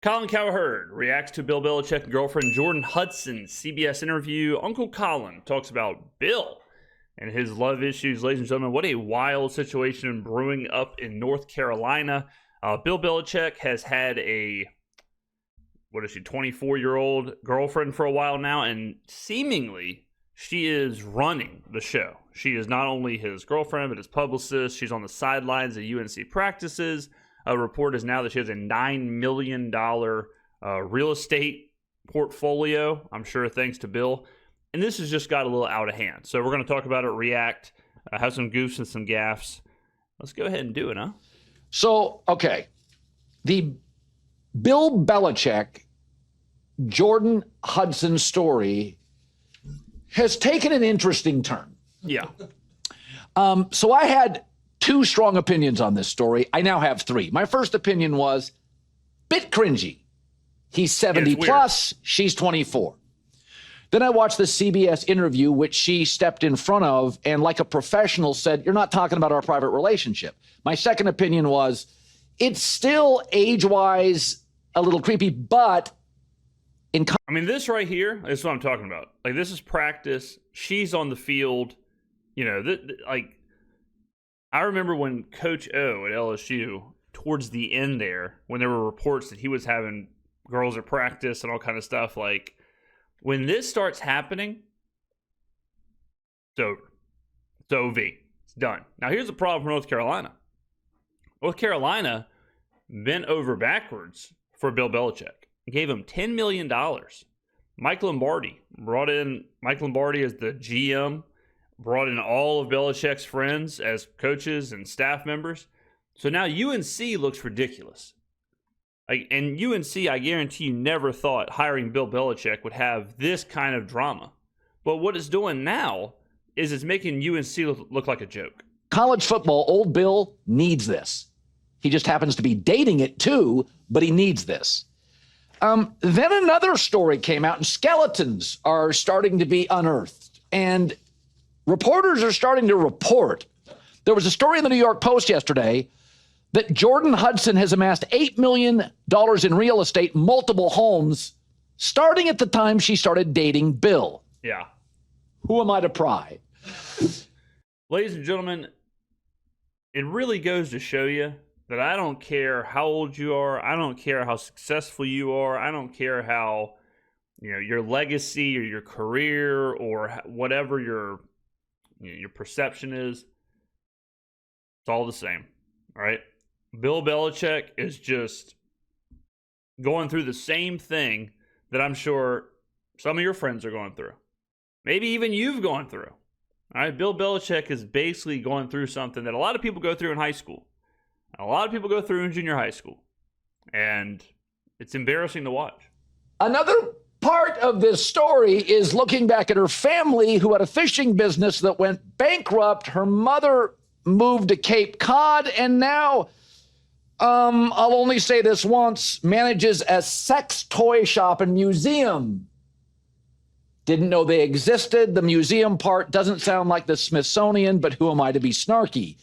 Colin Cowherd reacts to Bill Belichick and girlfriend Jordon Hudson's CBS interview. Uncle Colin talks about Bill and his love issues. Ladies and gentlemen, what a wild situation brewing up in North Carolina. Bill Belichick has had a, 24-year-old girlfriend for a while now, and seemingly she is running the show. She is not only his girlfriend, but his publicist. She's on the sidelines of UNC practices. A report is now that she has a $9 million real estate portfolio, I'm sure thanks to Bill. And this has just got a little out of hand. So we're going to talk about it, react, have some goofs and some gaffes. Let's go ahead and do it, huh? So, okay. The Bill Belichick, Jordon Hudson story has taken an interesting turn. Yeah. So I had two strong opinions on this story. I now have three. My first opinion was bit cringy. He's 70 plus, she's 24. Then I watched the CBS interview, which she stepped in front of, and like a professional said, you're not talking about our private relationship. My second opinion was it's still age-wise a little creepy, but I mean, this right here is what I'm talking about. Like, this is practice. She's on the field. You know, I remember when Coach O at LSU, towards the end there, when there were reports that he was having girls at practice and all kind of stuff, like, when this starts happening, it's over. It's OV. It's done. Now, here's the problem for North Carolina. North Carolina bent over backwards for Bill Belichick. Gave him $10 million. Mike Lombardi as the GM, brought in all of Belichick's friends as coaches and staff members. So now UNC looks ridiculous. And UNC, I guarantee you, never thought hiring Bill Belichick would have this kind of drama. But what it's doing now is it's making UNC look like a joke. College football, old Bill needs this. He just happens to be dating it too, but he needs this. Then another story came out, and skeletons are starting to be unearthed. And reporters are starting to report. There was a story in the New York Post yesterday that Jordon Hudson has amassed $8 million in real estate, multiple homes, starting at the time she started dating Bill. Yeah. Who am I to pry? Ladies and gentlemen, it really goes to show you that I don't care how old you are. I don't care how successful you are. I don't care how, your legacy or your career or whatever your perception is. It's all the same, all right? Bill Belichick is just going through the same thing that I'm sure some of your friends are going through. Maybe even you've gone through. All right, Bill Belichick is basically going through something that a lot of people go through in high school. A lot of people go through in junior high school, and it's embarrassing to watch. Another part of this story is looking back at her family, who had a fishing business that went bankrupt. Her mother moved to Cape Cod, and now, I'll only say this once, manages a sex toy shop and museum. Didn't know they existed. The museum part doesn't sound like the Smithsonian, but who am I to be snarky?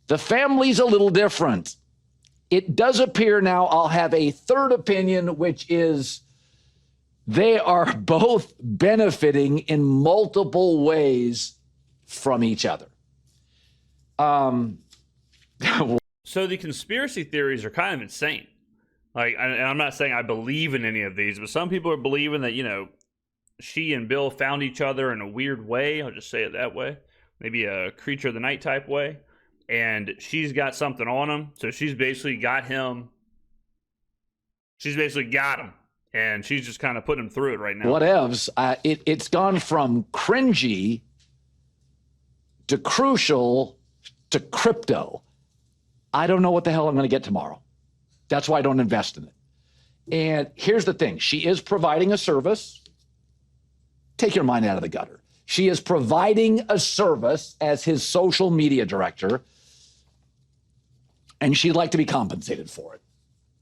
The family's a little different. It does appear now I'll have a third opinion, which is they are both benefiting in multiple ways from each other. So the conspiracy theories are kind of insane. And I'm not saying I believe in any of these, but some people are believing that, she and Bill found each other in a weird way. I'll just say it that way. Maybe a creature of the night type way. And she's got something on him. So she's basically got him. And she's just kind of putting him through it right now. Whatevs. It's gone from cringy to crucial to crypto. I don't know what the hell I'm going to get tomorrow. That's why I don't invest in it. And here's the thing. She is providing a service. Take your mind out of the gutter. She is providing a service as his social media director, and she'd like to be compensated for it.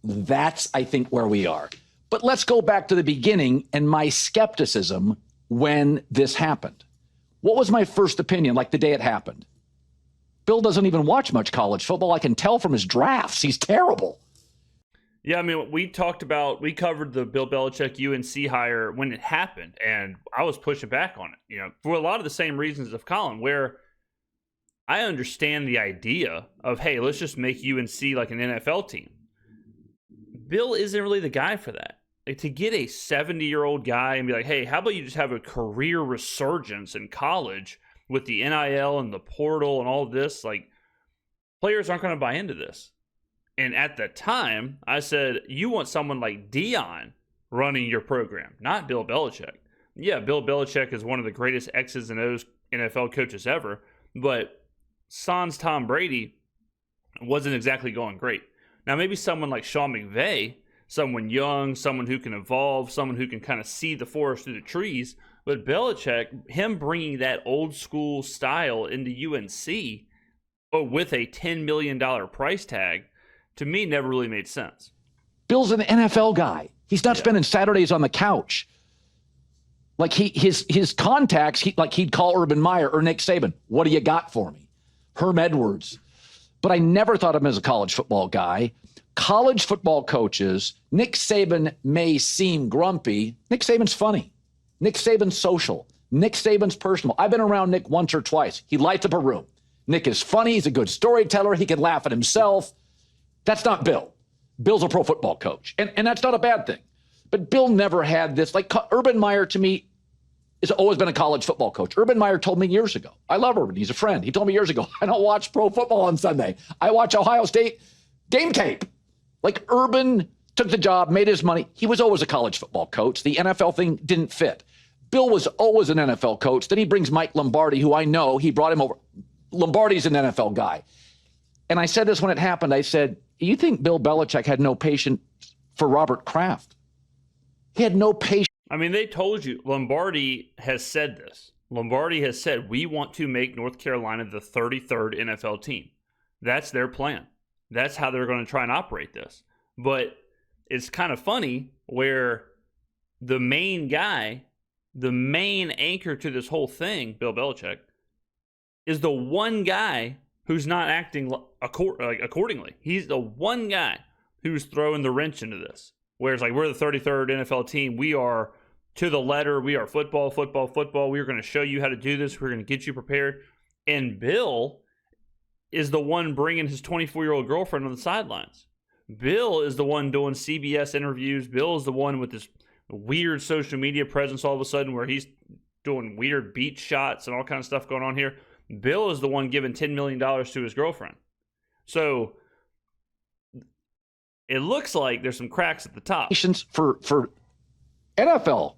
That's, I think, where we are. But let's go back to the beginning and my skepticism when this happened. What was my first opinion, like the day it happened? Bill doesn't even watch much college football. I can tell from his drafts. He's terrible. Yeah, I mean, we covered the Bill Belichick UNC hire when it happened, and I was pushing back on it, for a lot of the same reasons of Colin, where I understand the idea of, hey, let's just make UNC like an NFL team. Bill isn't really the guy for that. Like, to get a 70-year-old guy and be like, hey, how about you just have a career resurgence in college with the NIL and the portal and all of this? Like, players aren't going to buy into this. And at the time, I said, you want someone like Dion running your program, not Bill Belichick. Yeah, Bill Belichick is one of the greatest X's and O's NFL coaches ever, but sans Tom Brady wasn't exactly going great. Now, maybe someone like Sean McVay, someone young, someone who can evolve, someone who can kind of see the forest through the trees, but Belichick, him bringing that old school style into UNC, but with a $10 million price tag, to me, never really made sense. Bill's an NFL guy. He's not spending Saturdays on the couch. Like his contacts, he'd call Urban Meyer or Nick Saban. What do you got for me? Herm Edwards. But I never thought of him as a college football guy. College football coaches, Nick Saban may seem grumpy. Nick Saban's funny. Nick Saban's social. Nick Saban's personal. I've been around Nick once or twice. He lights up a room. Nick is funny. He's a good storyteller. He can laugh at himself. That's not Bill. Bill's a pro football coach, and that's not a bad thing. But Bill never had this. Like, Urban Meyer, to me, has always been a college football coach. Urban Meyer told me years ago. I love Urban. He's a friend. He told me years ago, I don't watch pro football on Sunday. I watch Ohio State game tape. Like, Urban took the job, made his money. He was always a college football coach. The NFL thing didn't fit. Bill was always an NFL coach. Then he brings Mike Lombardi, who I know. He brought him over. Lombardi's an NFL guy. And I said this when it happened. I said, you think Bill Belichick had no patience for Robert Kraft? He had no patience. I mean, they told you. Lombardi has said this. Lombardi has said, we want to make North Carolina the 33rd NFL team. That's their plan. That's how they're going to try and operate this. But it's kind of funny where the main guy, the main anchor to this whole thing, Bill Belichick, is the one guy who's not acting accordingly. He's the one guy who's throwing the wrench into this. Whereas, like, we're the 33rd NFL team. We are to the letter. We are football, football, football. We're going to show you how to do this. We're going to get you prepared. And Bill is the one bringing his 24-year-old girlfriend on the sidelines. Bill is the one doing CBS interviews. Bill is the one with this weird social media presence all of a sudden where he's doing weird beach shots and all kinds of stuff going on here. Bill is the one giving $10 million to his girlfriend. So it looks like there's some cracks at the top. For NFL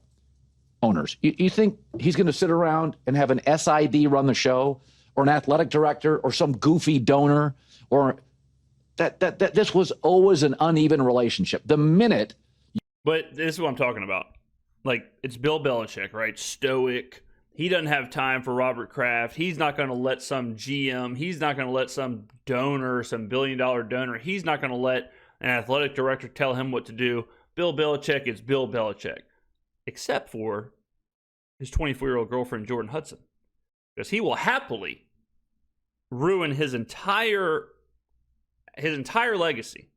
owners, you think he's going to sit around and have an SID run the show, or an athletic director, or some goofy donor, or that this was always an uneven relationship. The minute. But this is what I'm talking about. Like, it's Bill Belichick, right? Stoic. He doesn't have time for Robert Kraft. He's not going to let some GM. He's not going to let some donor, some billion-dollar donor. He's not going to let an athletic director tell him what to do. Bill Belichick is Bill Belichick, except for his 24-year-old girlfriend, Jordon Hudson, because he will happily ruin his entire legacy.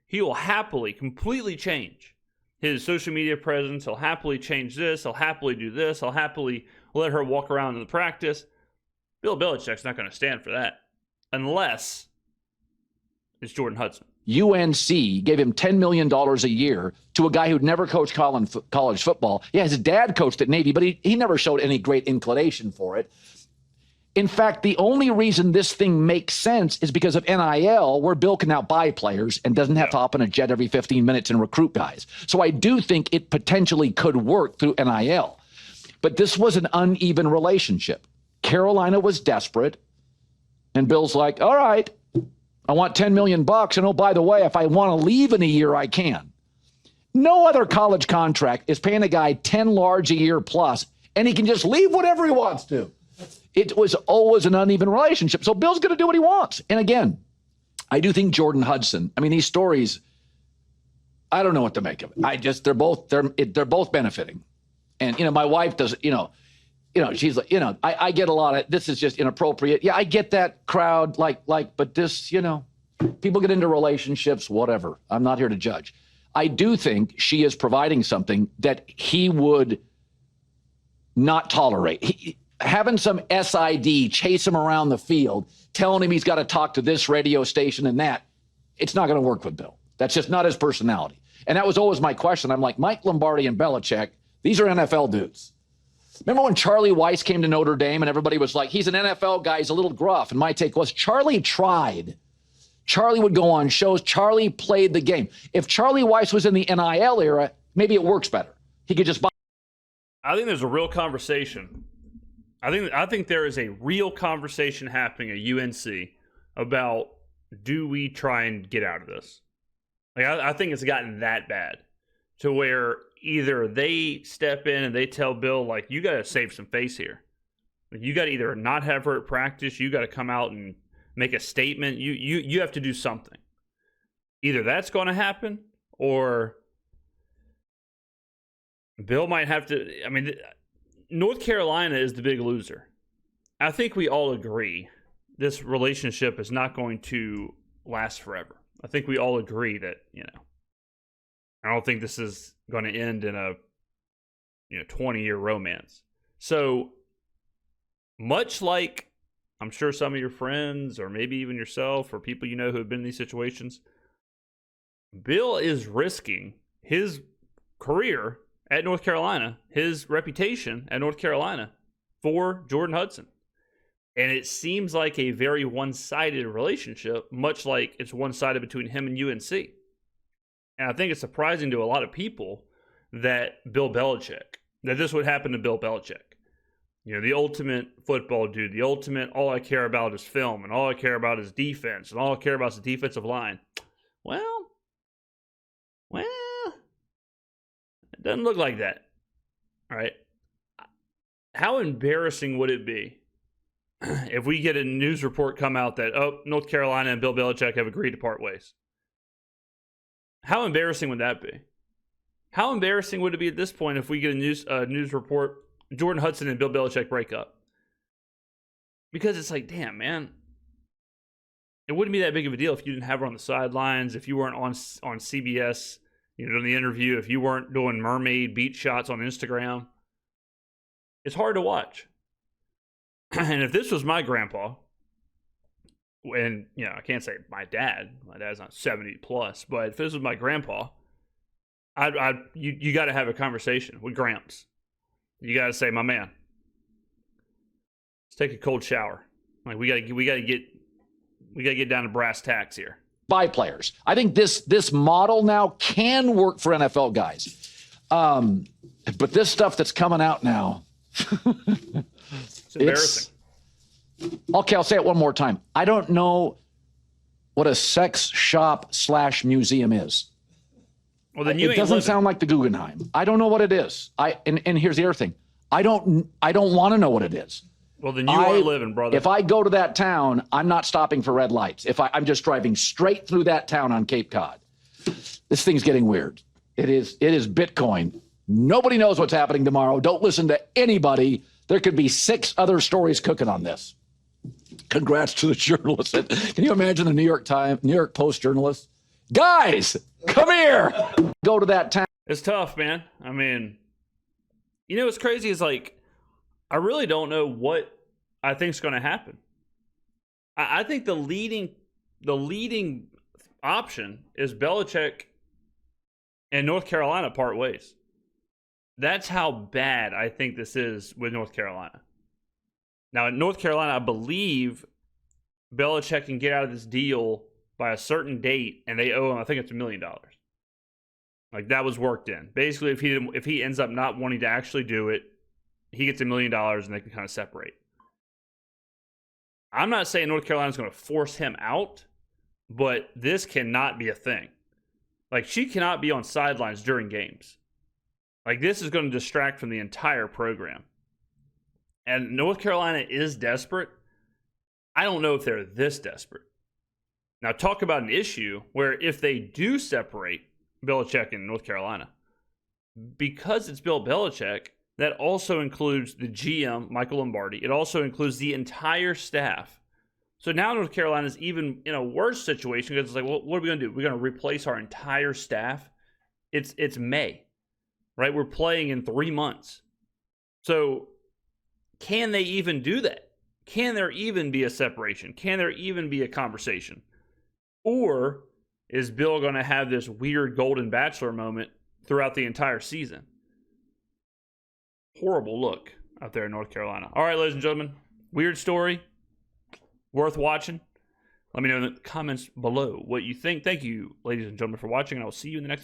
He will happily completely change his social media presence. He'll happily change this. He'll happily do this. He'll happily let her walk around in the practice. Bill Belichick's not going to stand for that unless it's Jordon Hudson. UNC gave him $10 million a year to a guy who'd never coached college football. Yeah, his dad coached at Navy, but he never showed any great inclination for it. In fact, the only reason this thing makes sense is because of NIL, where Bill can now buy players and doesn't have to hop on a jet every 15 minutes and recruit guys. So I do think it potentially could work through NIL. But this was an uneven relationship. Carolina was desperate, and Bill's like, all right, I want $10 million, and oh, by the way, if I want to leave in a year, I can. No other college contract is paying a guy $10 large a year plus, and he can just leave whenever he wants to. It was always an uneven relationship. So Bill's going to do what he wants. And again, I do think Jordon Hudson, I mean, these stories, I don't know what to make of it. They're both benefiting. And, my wife does, she's like, I get a lot of, this is just inappropriate. Yeah, I get that crowd, but this, People get into relationships, whatever. I'm not here to judge. I do think she is providing something that he would not tolerate. Having some SID chase him around the field, telling him he's got to talk to this radio station and that, it's not going to work with Bill. That's just not his personality. And that was always my question. I'm like, Mike Lombardi and Belichick, these are NFL dudes. Remember when Charlie Weiss came to Notre Dame and everybody was like, he's an NFL guy, he's a little gruff. And my take was, Charlie tried. Charlie would go on shows. Charlie played the game. If Charlie Weiss was in the NIL era, maybe it works better. He could just buy. I think there's a real conversation. I think there is a real conversation happening at UNC about, do we try and get out of this? Like, I think it's gotten that bad to where either they step in and they tell Bill, like, you got to save some face here. Like, you got to either not have her at practice, you got to come out and make a statement. You have to do something. Either that's going to happen, or Bill might have to. I mean, North Carolina is the big loser. I think we all agree this relationship is not going to last forever. I think we all agree that, I don't think this is going to end in a 20-year romance. So much like, I'm sure some of your friends or maybe even yourself or people you know who have been in these situations, Bill is risking his career at North Carolina, his reputation at North Carolina, for Jordon Hudson. And it seems like a very one-sided relationship, much like it's one-sided between him and UNC. And I think it's surprising to a lot of people that this would happen to Bill Belichick. The ultimate football dude, the ultimate, all I care about is film, and all I care about is defense, and all I care about is the defensive line. Well, it doesn't look like that. All right. How embarrassing would it be if we get a news report come out that, North Carolina and Bill Belichick have agreed to part ways? How embarrassing would that be? How embarrassing would it be at this point if we get a news report, Jordon Hudson and Bill Belichick break up? Because it's like, damn, man. It wouldn't be that big of a deal if you didn't have her on the sidelines, if you weren't on CBS, doing the interview, if you weren't doing mermaid beach shots on Instagram. It's hard to watch. And if this was my grandpa, and, I can't say my dad's not 70 plus, but if this was my grandpa, you got to have a conversation with Gramps. You got to say, my man, let's take a cold shower. Like, we got to get down to brass tacks here. By players. I think this model now can work for NFL guys. But this stuff that's coming out now, it's embarrassing. Okay, I'll say it one more time. I don't know what a sex shop / museum is. Well, then it doesn't sound like the Guggenheim. I don't know what it is. And here's the other thing. I don't want to know what it is. Well, then you are living, brother. If I go to that town, I'm not stopping for red lights. I'm just driving straight through that town on Cape Cod. This thing's getting weird. It is Bitcoin. Nobody knows what's happening tomorrow. Don't listen to anybody. There could be 6 other stories cooking on this. Congrats to the journalists. Can you imagine the New York Post journalists? Guys, come here. Go to that town. It's tough, man. I mean, what's crazy is, like, I really don't know what I think is going to happen. I think the leading option is Belichick and North Carolina part ways. That's how bad I think this is with North Carolina. Now, in North Carolina, I believe Belichick can get out of this deal by a certain date, and they owe him, I think it's $1 million. Like, that was worked in. Basically, if he ends up not wanting to actually do it, he gets $1 million, and they can kind of separate. I'm not saying North Carolina's going to force him out, but this cannot be a thing. Like, she cannot be on sidelines during games. Like, this is going to distract from the entire program. And North Carolina is desperate. I don't know if they're this desperate. Now, talk about an issue where if they do separate Belichick and North Carolina, because it's Bill Belichick, that also includes the GM, Michael Lombardi. It also includes the entire staff. So now North Carolina is even in a worse situation because it's like, well, what are we going to do? We're going to replace our entire staff. It's May, right? We're playing in 3 months. So can they even do that? Can there even be a separation? Can there even be a conversation? Or is Bill going to have this weird golden bachelor moment throughout the entire season? Horrible look out there in North Carolina. All right, ladies and gentlemen, weird story, worth watching. Let me know in the comments below what you think. Thank you, ladies and gentlemen, for watching, and I will see you in the next